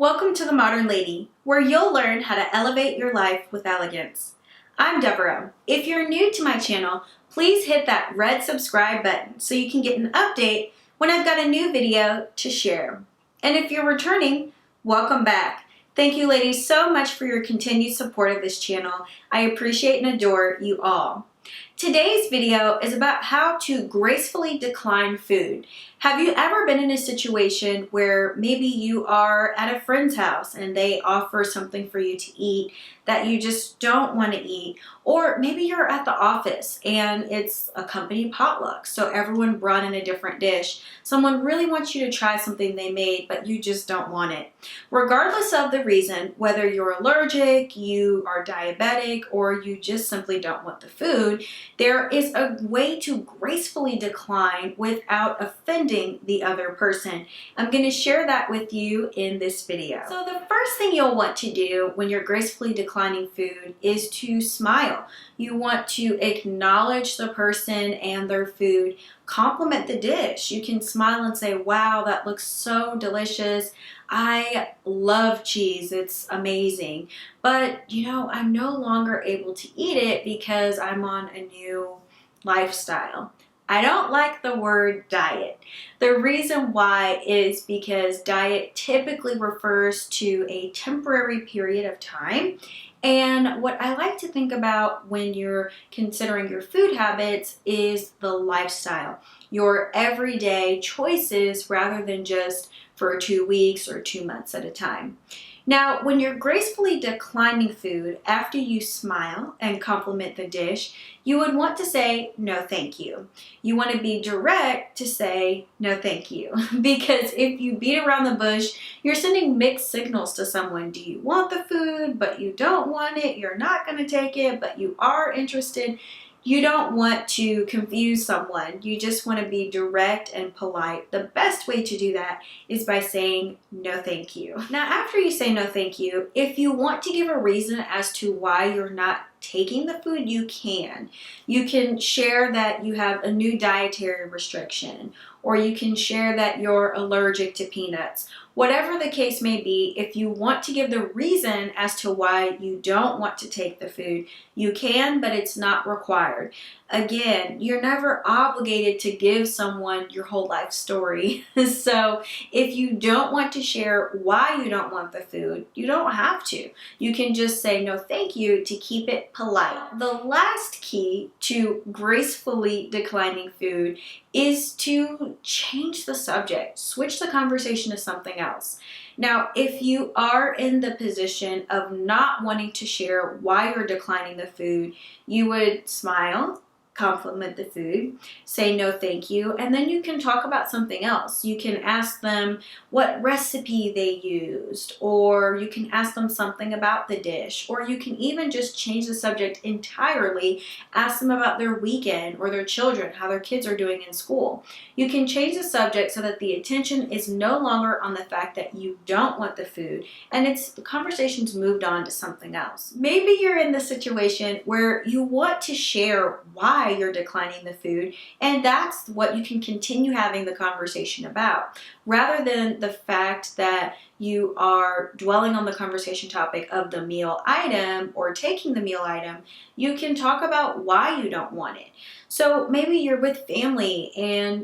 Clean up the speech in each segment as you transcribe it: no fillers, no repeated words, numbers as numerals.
Welcome to The Modern Lady, where you'll learn how to elevate your life with elegance. I'm Deborah. If you're new to my channel, please hit that red subscribe button so you can get an update when I've got a new video to share. And if you're returning, welcome back. Thank you ladies so much for your continued support of this channel. I appreciate and adore you all. Today's video is about how to gracefully decline food. Have you ever been in a situation where maybe you are at a friend's house and they offer something for you to eat that you just don't want to eat? Or maybe you're at the office and it's a company potluck, so everyone brought in a different dish. Someone really wants you to try something they made, but you just don't want it. Regardless of the reason, whether you're allergic, you are diabetic, or you just simply don't want the food, there is a way to gracefully decline without offending the other person. I'm going to share that with you in this video. So the first thing you'll want to do when you're gracefully declining food is to smile. You want to acknowledge the person and their food, compliment the dish. You can smile and say, wow, that looks so delicious. I love cheese, it's amazing. But I'm no longer able to eat it because I'm on a new lifestyle. I don't like the word diet. The reason why is because diet typically refers to a temporary period of time. And what I like to think about when you're considering your food habits is the lifestyle, your everyday choices rather than just for 2 weeks or 2 months at a time. Now, when you're gracefully declining food after you smile and compliment the dish, you would want to say, no, thank you. You want to be direct to say, no, thank you. Because if you beat around the bush, you're sending mixed signals to someone. Do you want the food, but you don't want it? You're not going to take it, but you are interested. You don't want to confuse someone. You just want to be direct and polite. The best way to do that is by saying no thank you. Now, after you say no thank you, if you want to give a reason as to why you're not taking the food, you can. You can share that you have a new dietary restriction, or you can share that you're allergic to peanuts. Whatever the case may be, if you want to give the reason as to why you don't want to take the food, you can, but it's not required. Again, you're never obligated to give someone your whole life story. So if you don't want to share why you don't want the food, you don't have to. You can just say no thank you to keep it polite. The last key to gracefully declining food is to change the subject, switch the conversation to something else. Now, if you are in the position of not wanting to share why you're declining the food, you would smile, compliment the food, say no thank you, and then you can talk about something else. You can ask them what recipe they used, or you can ask them something about the dish, or you can even just change the subject entirely, ask them about their weekend or their children, how their kids are doing in school. You can change the subject so that the attention is no longer on the fact that you don't want the food, and the conversation's moved on to something else. Maybe you're in the situation where you want to share why you're declining the food, and that's what you can continue having the conversation about, rather than the fact that you are dwelling on the conversation topic of the meal item or taking the meal item. You can talk about why you don't want it. So maybe you're with family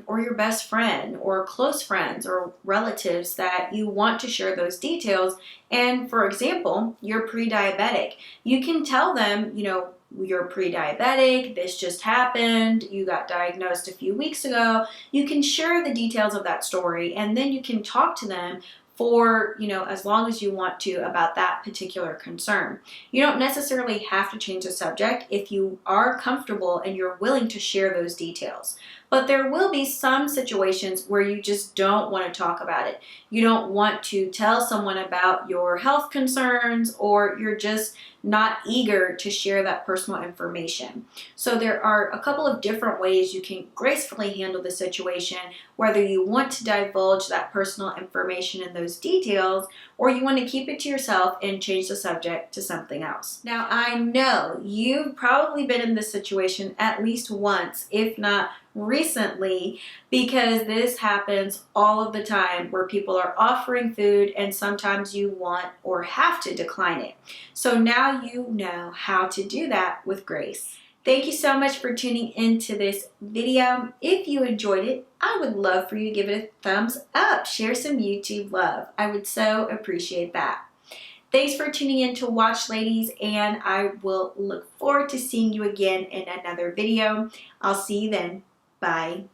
or your best friend or close friends or relatives that you want to share those details. And for example, you're pre-diabetic. You can tell them, you're pre-diabetic, this just happened, you got diagnosed a few weeks ago. You can share the details of that story, and then you can talk to them for, as long as you want to about that particular concern. You don't necessarily have to change the subject if you are comfortable and you're willing to share those details. But there will be some situations where you just don't want to talk about it. You don't want to tell someone about your health concerns, or you're just not eager to share that personal information. So there are a couple of different ways you can gracefully handle the situation, whether you want to divulge that personal information and those details, or you want to keep it to yourself and change the subject to something else. Now, I know you've probably been in this situation at least once, if not recently because this happens all of the time where people are offering food and sometimes you want or have to decline it. So now you know how to do that with grace. Thank you so much for tuning into this video. If you enjoyed it, I would love for you to give it a thumbs up. Share some YouTube love. I would so appreciate that. Thanks for tuning in to watch, ladies, and I will look forward to seeing you again in another video. I'll see you then. Bye.